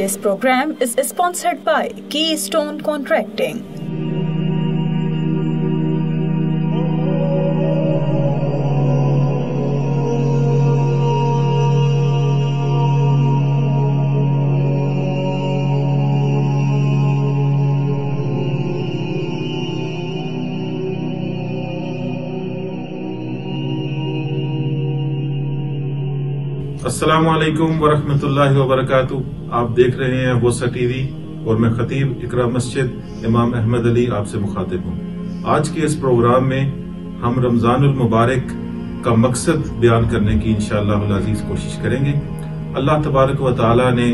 This program is sponsored by Keystone Contracting. अस्सलामु अलैकुम वरहमतुल्लाहि वबरकातुहू। आप देख रहे हैं वोसा टीवी और मैं खतीब इकरा मस्जिद इमाम अहमद अली आपसे मुखातिब हूँ। आज के इस प्रोग्राम में हम रमजानुल मुबारक का मकसद बयान करने की इंशाअल्लाह अज़ीज कोशिश करेंगे। अल्लाह तबारक व तआला ने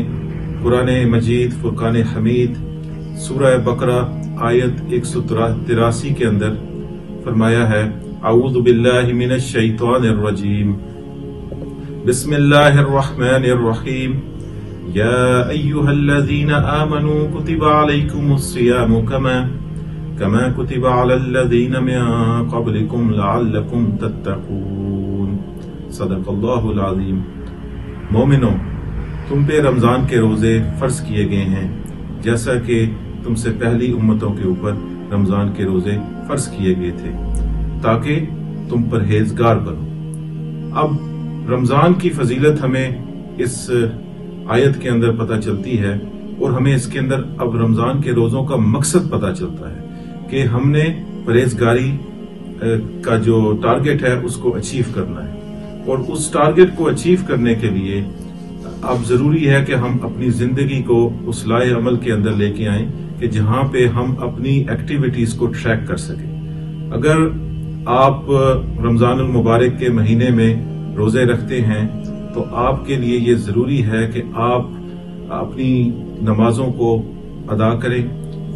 कुरान मजीद फुरकान हमीद सूरह बकरा आयत 183 के अंदर फरमाया है, अऊज़ु बिल्लाहि मिनश शैतानिर रजीम, बिस्मिल्लाहिर्रहमानिर्रहीम, या अय्युहल्लज़ीना आमनू कुतिबा अलैकुमुस्सियामु कमा कुतिबा अलल्लज़ीना मिन क़ब्लिकुम लअल्लकुम तत्तक़ून। सदक़ल्लाहुल अज़ीम। मोमिनो, तुम पे रमजान के रोजे फर्ज किए गए हैं जैसा कि तुमसे पहली उम्मतों के ऊपर रमजान के रोजे फर्ज किए गए थे ताकि तुम परहेजगार बनो। अब रमजान की फजीलत हमें इस आयत के अंदर पता चलती है और हमें इसके अंदर अब रमजान के रोजों का मकसद पता चलता है कि हमने परहेजगारी का जो टारगेट है उसको अचीव करना है और उस टारगेट को अचीव करने के लिए अब जरूरी है कि हम अपनी जिंदगी को उस लाए अमल के अंदर लेके आएं कि जहां पे हम अपनी एक्टिविटीज को ट्रैक कर सकें। अगर आप रमजानुल मुबारक के महीने में रोजे रखते हैं तो आपके लिए ये जरूरी है कि आप अपनी नमाजों को अदा करें।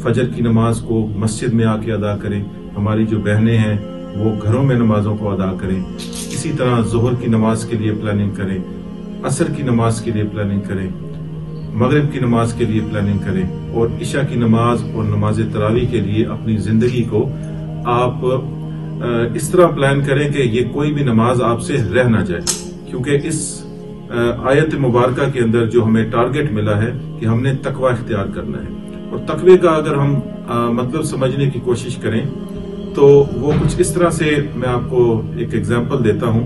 फजर की नमाज को मस्जिद में आके अदा करें। हमारी जो बहनें हैं वो घरों में नमाजों को अदा करें। इसी तरह जोहर की नमाज के लिए प्लानिंग करें, असर की नमाज के लिए प्लानिंग करें, मगरिब की नमाज के लिए प्लानिंग करें और इशा की नमाज और नमाज तरावी के लिए अपनी जिंदगी को आप इस तरह प्लान करें कि ये कोई भी नमाज आपसे रह ना जाए, क्योंकि इस आयत मुबारका के अंदर जो हमें टारगेट मिला है कि हमने तकवा इख्तियार करना है। और तकवे का अगर हम मतलब समझने की कोशिश करें तो वो कुछ इस तरह से, मैं आपको एक एग्जांपल देता हूं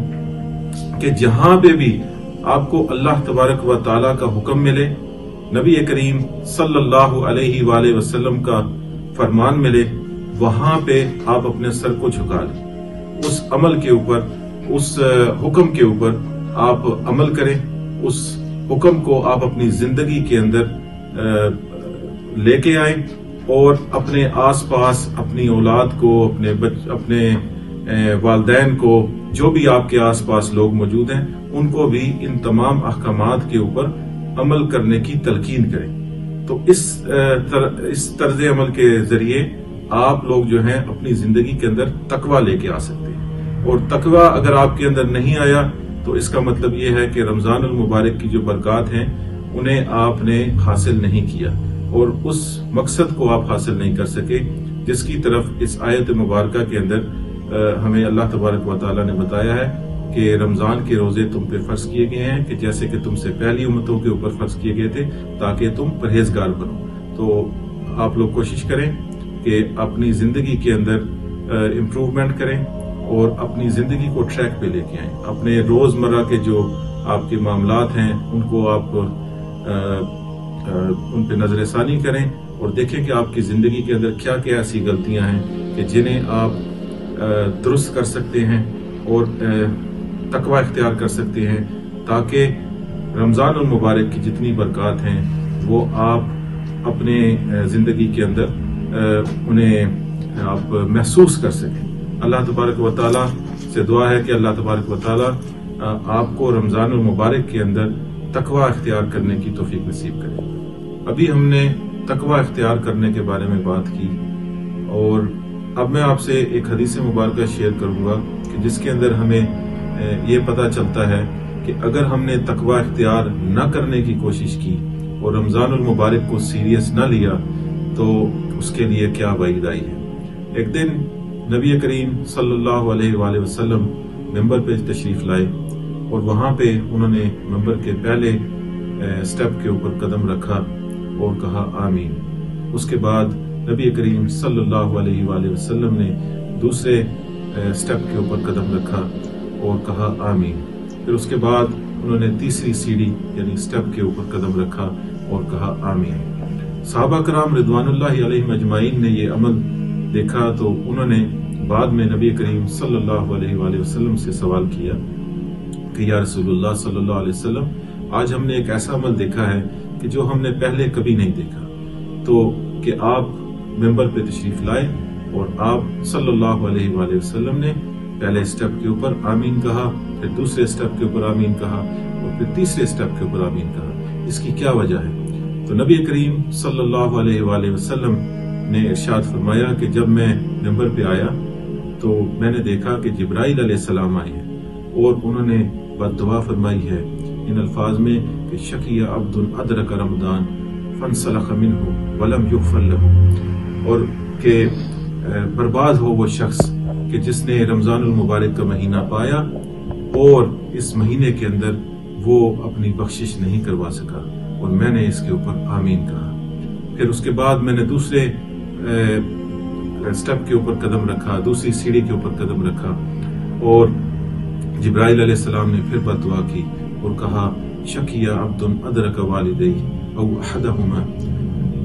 कि जहां पे भी आपको अल्लाह तबारक व तआला का हुक्म मिले, नबी करीम सल्लल्लाहु अलैहि वसल्लम का फरमान मिले, वहां पे आप अपने सर को झुका लें, उस अमल के ऊपर, उस हुक्म के ऊपर आप अमल करें, उस हुक्म को आप अपनी जिंदगी के अंदर लेके आए और अपने आसपास अपनी औलाद को, अपने वालिदैन को, जो भी आपके आसपास लोग मौजूद हैं उनको भी इन तमाम अहकामात के ऊपर अमल करने की तलकीन करें। तो इस तर्ज अमल के जरिए आप लोग जो हैं अपनी जिंदगी के अंदर तकवा लेके आ सकते हैं। और तकवा अगर आपके अंदर नहीं आया तो इसका मतलब ये है कि रमजानुल मुबारक की जो बरकत हैं उन्हें आपने हासिल नहीं किया और उस मकसद को आप हासिल नहीं कर सके जिसकी तरफ इस आयत मुबारका के अंदर हमें अल्लाह तबारक व तआला ने बताया है कि रमजान के रोजे तुम पे फर्ज किए गए हैं कि जैसे कि तुमसे पहली उम्मतों के ऊपर फर्ज किए गए थे ताकि तुम परहेजगार बनो। तो आप लोग कोशिश करें कि अपनी जिंदगी के अंदर इम्प्रूवमेंट करें और अपनी जिंदगी को ट्रैक पे लेके आएं। अपने रोजमर्रा के जो आपके मामलात हैं उनको आप उन पे नजरसानी करें और देखें कि आपकी जिंदगी के अंदर क्या क्या ऐसी गलतियां हैं कि जिन्हें आप दुरुस्त कर सकते हैं और तकवा इख्तियार कर सकते हैं ताकि रमजानुल मुबारक की जितनी बरकत हैं वो आप अपने जिंदगी के अंदर उन्हें आप महसूस कर सकें। अल्लाह तबारक व तआला से दुआ है कि अल्लाह तबारक व तआला आपको रमजानुल मुबारक के अंदर तकवा इख्तियार करने की तौफीक नसीब करे। अभी हमने तकवा इख्तियार करने के बारे में बात की और अब मैं आपसे एक हदीस मुबारका शेयर करूंगा कि जिसके अंदर हमें ये पता चलता है कि अगर हमने तकवा इख्तियार न करने की कोशिश की और रमजानुल मुबारक को सीरियस न लिया तो उसके लिए क्या वईद आई है। एक दिन नबी करीम सल्लल्लाहु अलैहि वसल्लम मिंबर पे तशरीफ लाए और वहां पे उन्होंने मिंबर के पहले स्टेप के ऊपर कदम रखा और कहा आमीन। उसके बाद नबी करीम सल्लल्लाहु अलैहि वसल्लम ने दूसरे स्टेप के ऊपर कदम रखा और कहा आमीन। फिर उसके बाद उन्होंने तीसरी सीढ़ी यानी स्टेप के ऊपर कदम रखा और कहा आमीन। सहाबा कराम रिदवानुल्लाहि अलैहिम अजमाइन ने ये अमल देखा तो उन्होंने बाद में नबी करीम सल्लल्लाहु अलैहि वसल्लम से सवाल किया कि या रसूलुल्लाह सल्लल्लाहु अलैहि वसल्लम, आज हमने एक ऐसा अमल देखा है कि जो हमने पहले कभी नहीं देखा, तो कि आप मिंबर पे तशरीफ लाए और आप सल्लल्लाहु अलैहि वसल्लम ने पहले स्टेप के ऊपर आमीन कहा, फिर दूसरे स्टेप के ऊपर आमीन कहा और फिर तीसरे स्टेप के ऊपर आमीन कहा। इसकी क्या वजह है? तो नबी करीम सल्लल्लाहु अलैहि वसल्लम ने इरशाद फरमाया कि जब मैं मिंबर पे आया तो मैंने देखा कि जिब्राइल अलैहिस्सलाम आए हैं और उन्होंने बद्दुआ फरमाई है इन अल्फाज में कि शकिया अब्दुन अदरक रमदान फनसलख मिन्हु वलम युगफर लहु, और कि बर्बाद हो वो शख्स कि जिसने रमजानुल मुबारक का महीना पाया और इस महीने के अंदर वो अपनी बख्शिश नहीं करवा सका, और मैंने इसके ऊपर आमीन कहा। फिर उसके बाद मैंने दूसरे स्टेप के ऊपर कदम रखा, दूसरी सीढ़ी के ऊपर कदम रखा और जिब्राइल अलैहिस्सलाम ने फिर बद्दुआ की और कहा शकिया अब्दुन अदरक वालिदैहि औ अहदहुमा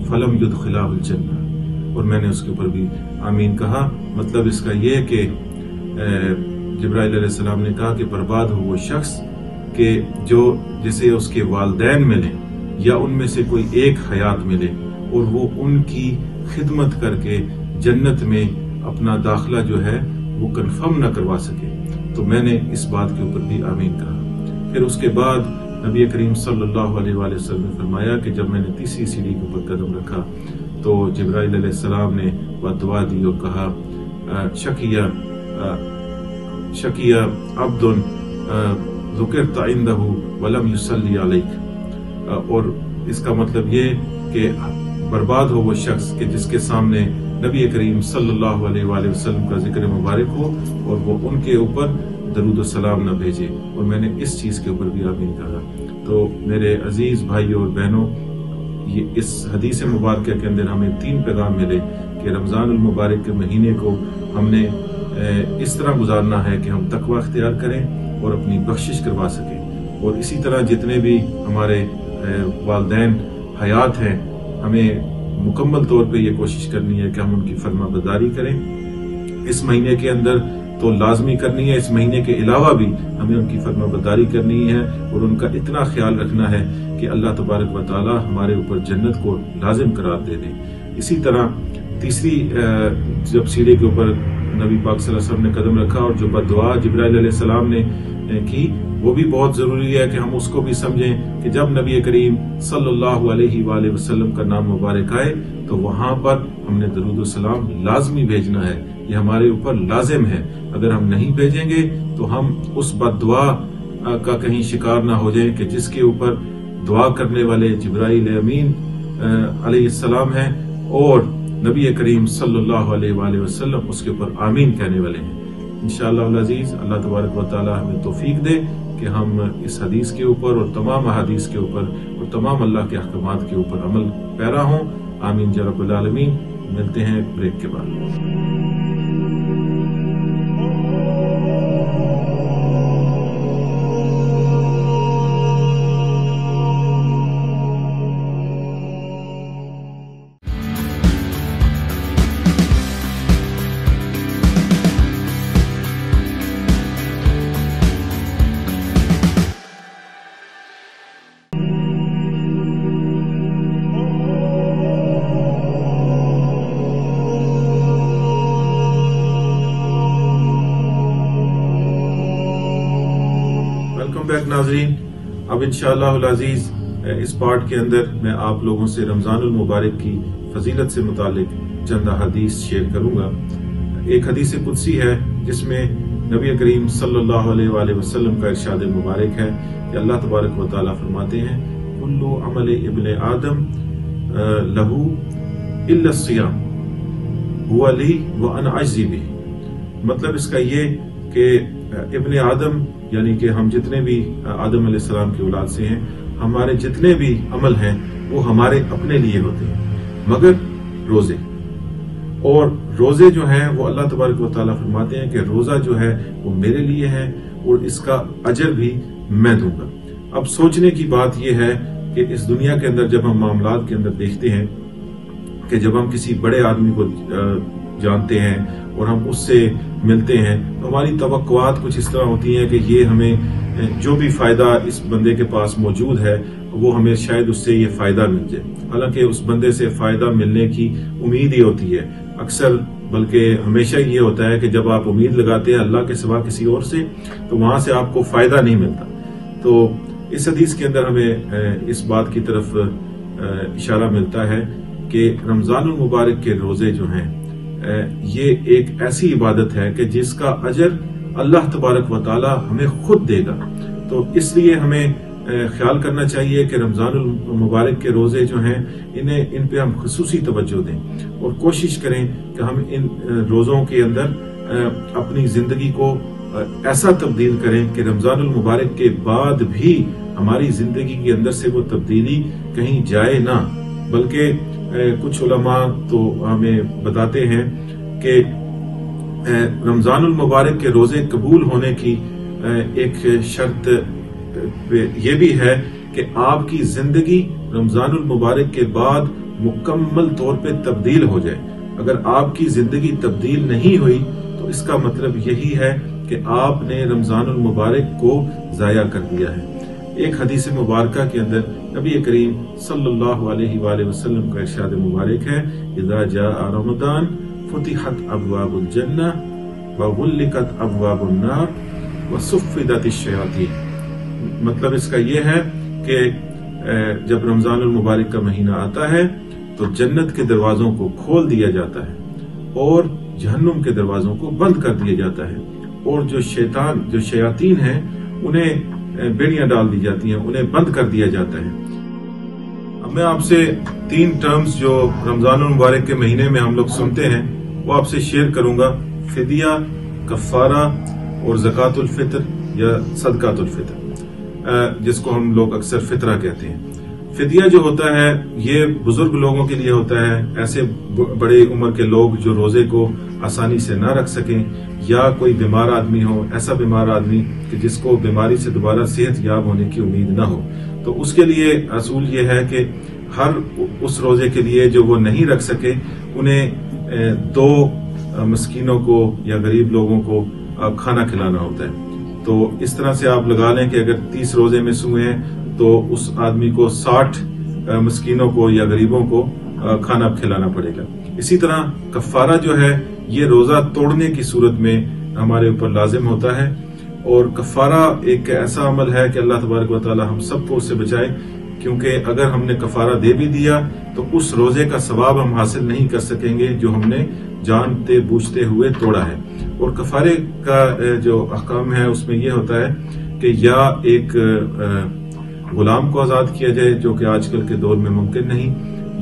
फलम युदखिलाहुल जन्नह, और मैंने उसके ऊपर भी आमीन कहा। मतलब इसका ये है कि जिब्राइल अलैहिस्सलाम ने कहा कि बर्बाद हो वो शख्स कि जो जिसे उसके वालिदैन मिले या उनमें से कोई एक हयात मिले और वो उनकी खिदमत करके जन्नत में अपना दाखिला जो है वो कंफर्म न करवा सके। तो मैंने इस बात के ऊपर भी आमीन कहा। फिर उसके बाद नबी करीम सल्लल्लाहु अलैहि वसल्लम ने फरमाया कि जब मैंने तीसरी सीढ़ी के ऊपर कदम रखा तो जिब्राइल अलैहिस्सलाम ने बद्दुआ दी और कहा शकिया अब्दुन ज़ुकिरता इंदहु वलम युसल्ली अलैक, और इसका मतलब ये कि बर्बाद हो वो शख्स कि जिसके सामने नबी करीम सल्लल्लाहु अलैहि वसल्लम का जिक्र मुबारक हो और वो उनके ऊपर दरूद व सलाम न भेजे, और मैंने इस चीज के ऊपर भी आमीन कहा। तो मेरे अजीज भाइयों और बहनों, ये इस हदीस मुबारक के अंदर हमें 3 पैगाम मिले कि रमजानुल मुबारक के महीने को हमने इस तरह गुजारना है कि हम तकवा इख्तियार करें और अपनी बख्शिश करवा सकें, और इसी तरह जितने भी हमारे वालिदैन हयात हैं हमें मुकम्मल तौर पे ये कोशिश करनी है कि हम उनकी फरमाबरदारी करें। इस महीने के अंदर तो लाजमी करनी है, इस महीने के अलावा भी हमें उनकी फरमाबरदारी करनी है और उनका इतना ख्याल रखना है कि अल्लाह तबारक व तआला हमारे ऊपर जन्नत को लाजिम करार दे दे। इसी तरह तीसरी जब सीढ़ी के ऊपर नबी पाक सल्लल्लाहु अलैहि वसल्लम ने कदम रखा और जो बद्दुआ जिब्राइल अलैहिस्सलाम ने की वो भी बहुत जरूरी है कि हम उसको भी समझें कि जब नबी करीम सल्लल्लाहु अलैहि वसल्लम का नाम मुबारक आए तो वहां पर हमने दरूद व सलाम लाजमी भेजना है, ये हमारे ऊपर लाजिम है। अगर हम नहीं भेजेंगे तो हम उस बद्दुआ का कहीं शिकार ना हो जाए कि जिसके ऊपर दुआ करने वाले जिब्राइल अमीन अलैहिस्सलाम हैं और नबी करीम सल्लल्लाहु अलैहि वसल्लम उसके ऊपर आमीन कहने वाले हैं। इंशाअल्लाह अज़ीज अल्लाह तबारक व तआला हमें तौफीक दे कि हम इस हदीस के ऊपर और तमाम अहादीस के ऊपर और तमाम अल्लाह के अहकामात के ऊपर अमल पैरा हों। आमीन या रब्बल आलमीन। मिलते हैं एक ब्रेक के बाद। नाज़रीन, अब इंशाअल्लाह अज़ीज इस पार्ट के अंदर मैं आप लोगों से रमजानुल मुबारक की फजीलत से मुतालिक चंद हदीस शेयर करूंगा। एक हदीस कुदसी है जिसमें नबी करीम सल्लल्लाहु अलैहि वसल्लम का इरशाद मुबारक है कि अल्लाह तबारक व तआला फरमाते हैं कुल्लु अमल इब्ने आदम लहू इल्ला सियाम हुवा ली व अना अज्ज़ी बिही। मतलब इसका ये कि इब्ने आदम यानी कि हम जितने भी आदम अलैहिस्सलाम की औलाद से हैं, ہمارے جتنے بھی عمل ہیں وہ ہمارے اپنے لیے ہوتے ہیں مگر روزے، اور روزے جو ہیں وہ اللہ تبارک و تعالیٰ فرماتے ہیں کہ روزہ جو ہے وہ میرے لیے ہے اور اس کا اجر بھی میں دوں گا۔ اب سوچنے کی بات یہ ہے کہ اس دنیا کے اندر جب ہم معاملات کے اندر دیکھتے ہیں کہ جب ہم کسی بڑے آدمی کو جانتے ہیں اور ہم اس سے ملتے ہیں تو ہماری توقعات کچھ اس طرح ہوتی ہیں کہ یہ ہمیں جو بھی فائدہ اس بندے کے پاس موجود ہے وہ ہمیں شاید اس سے یہ فائدہ مل جائے، حالانکہ اس بندے سے فائدہ ملنے کی امید ہی ہوتی ہے اکثر، بلکہ ہمیشہ یہ ہوتا ہے کہ جب آپ امید لگاتے ہیں اللہ کے سوا کسی اور سے تو وہاں سے آپ کو فائدہ نہیں ملتا۔ تو اس حدیث کے اندر ہمیں اس بات کی طرف اشارہ ملتا ہے کہ رمضان المبارک کے روزے جو ہیں یہ ایک ایسی عبادت ہے کہ جس کا اجر اللہ تبارک و تعالی ہمیں خود دے گا۔ تو اس لیے ہمیں خیال کرنا چاہیے کہ رمضان المبارک کے روزے جو ہیں ان پہ ہم خصوصی توجہ دیں اور کوشش کریں کہ ہم ان روزوں کے اندر اپنی زندگی کو ایسا تبدیل کریں کہ رمضان المبارک کے بعد بھی ہماری زندگی کے اندر سے وہ تبدیلی کہیں جائے نہ، بلکہ کچھ علماء تو ہمیں بتاتے ہیں کہ رمضان المبارک کے روزے قبول ہونے کی ایک شرط یہ بھی ہے کہ آپ کی زندگی رمضان المبارک کے بعد مکمل طور پہ تبدیل ہو جائے۔ اگر آپ کی زندگی تبدیل نہیں ہوئی تو اس کا مطلب یہی ہے کہ آپ نے رمضان المبارک کو ضائع کر دیا ہے۔ ایک حدیث مبارکہ کے اندر نبی کریم صلی اللہ علیہ وآلہ وسلم کا ارشاد مبارک ہے، اذا جاء رمضان فتحت ابواب الجنہ وغلقت ابواب النار وصفدت الشیاطین۔ مطلب اس کا یہ ہے کہ جب رمضان المبارک کا مہینہ آتا ہے تو جنت کے دروازوں کو کھول دیا جاتا ہے اور جہنم کے دروازوں کو بند کر دیا جاتا ہے، اور جو شیاطین ہیں انہیں بیڑیاں ڈال دی جاتی ہیں، انہیں بند کر دیا جاتا ہے۔ اب میں آپ سے 3 ٹرمز جو رمضان المبارک کے مہینے میں ہم لوگ سنتے ہیں وہ آپ سے شیئر کروں گا، فدیہ، کفارہ اور زکوٰۃ الفطر یا صدقۃ الفطر، جس کو ہم لوگ اکثر فطرہ کہتے ہیں۔ فدیہ جو ہوتا ہے یہ بزرگ لوگوں کے لیے ہوتا ہے، ایسے بڑے عمر کے لوگ جو روزے کو آسانی سے نہ رکھ سکیں، یا کوئی بیمار آدمی ہو، ایسا بیمار آدمی کہ جس کو بیماری سے دوبارہ صحت یاب ہونے کی امید نہ ہو، تو اس کے لیے اصول یہ ہے کہ ہر اس روزے کے لیے جو وہ نہیں رکھ سکے انہیں 2 مسکینوں کو یا غریب لوگوں کو کھانا کھلانا ہوتا ہے۔ تو اس طرح سے آپ لگا لیں کہ اگر 30 روزے میں سوئے ہیں تو اس آدمی کو 60 مسکینوں کو یا غریبوں کو کھانا کھلانا پڑے گا۔ اسی طرح کفارہ جو ہے یہ روزہ توڑنے کی صورت میں ہمارے اوپر لازم ہوتا ہے، اور کفارہ ایک ایسا عمل ہے کہ اللہ تبارک و تعالی ہم سب کو اس سے بچائے، کیونکہ اگر ہم نے کفارہ دے بھی دیا تو اس روزے کا ثواب ہم حاصل نہیں کر سکیں گے جو ہم نے جانتے بوجھتے ہوئے توڑا ہے۔ اور کفارے کا جو احکام ہے اس میں یہ ہوتا ہے کہ یا ایک غلام کو آزاد کیا جائے، جو کہ آج کل کے دور میں ممکن نہیں،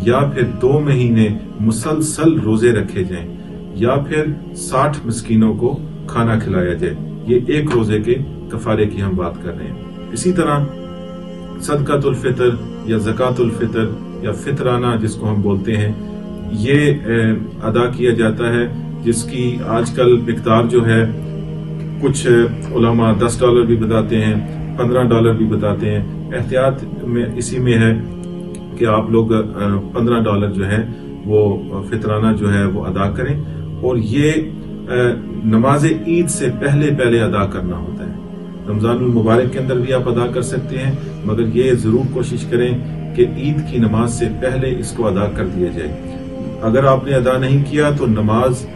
یا پھر 2 مہینے مسلسل روزے رکھے جائیں، یا پھر 60 مسکینوں کو کھانا کھلایا جائے۔ یہ ایک روزے کے کفارے کی ہم بات کر رہے ہیں۔ اسی طرح صدقۃ الفطر یا زکوٰۃ الفطر یا فطرانہ جس کو ہم بولتے ہیں، یہ ادا کیا جاتا ہے، جس کی آج کل مقدار جو ہے کچھ علماء $10 بھی بتاتے ہیں، $15 بھی بتاتے ہیں۔ احتیاط میں اسی میں ہے کہ آپ لوگ $15 جو ہے وہ فطرانہ جو ہے وہ ادا کریں، اور یہ نماز عید سے پہلے ادا کرنا ہوتا ہے۔ رمضان المبارک کے اندر بھی آپ ادا کر سکتے ہیں، مگر یہ ضرور کوشش کریں کہ عید کی نماز سے پہلے اس کو ادا کر دیا جائے۔ اگر آپ نے ادا نہیں کیا تو نماز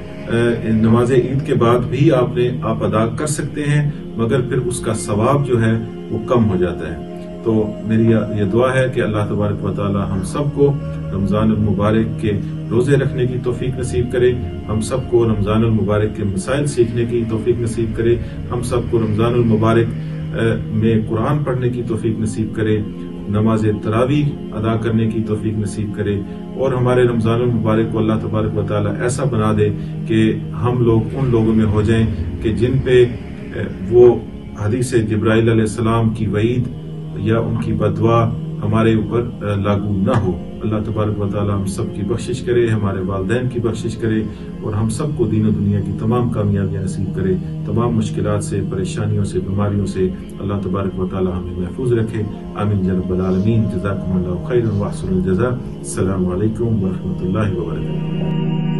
عید کے بعد بھی آپ ادا کر سکتے ہیں، مگر پھر اس کا ثواب جو ہے وہ کم ہو جاتا ہے۔ تو میری یہ دعا ہے کہ اللہ تبارک و تعالی ہم سب کو رمضان المبارک کے روزے رکھنے کی توفیق نصیب کرے، ہم سب کو رمضان المبارک کے مسائل سیکھنے کی توفیق نصیب کرے، ہم سب کو رمضان المبارک میں قرآن پڑھنے کی توفیق نصیب کرے، نماز تراویح ادا کرنے کی توفیق نصیب کرے، اور ہمارے رمضان المبارک کو اللہ تبارک و تعالی ایسا بنا دے کہ ہم لوگ ان لوگوں میں ہو جائیں کہ جن پہ وہ حدیث جبرائیل علیہ السلام کی وعید یا ان کی بددعا ہمارے اوپر لاگو نہ ہو۔ اللہ تبارک و تعالی ہم سب کی بخشش کرے، ہمارے والدین کی بخشش کرے، اور ہم سب کو دین و دنیا کی تمام کامیابیاں نصیب کرے۔ تمام مشکلات سے، پریشانیوں سے، بیماریوں سے اللہ تبارک و تعالی ہمیں محفوظ رکھے۔ آمین یا رب العالمین۔ جزاکم اللہ خیرا واحسن الجزاء۔ السلام علیکم ورحمۃ اللہ وبرکاتہ۔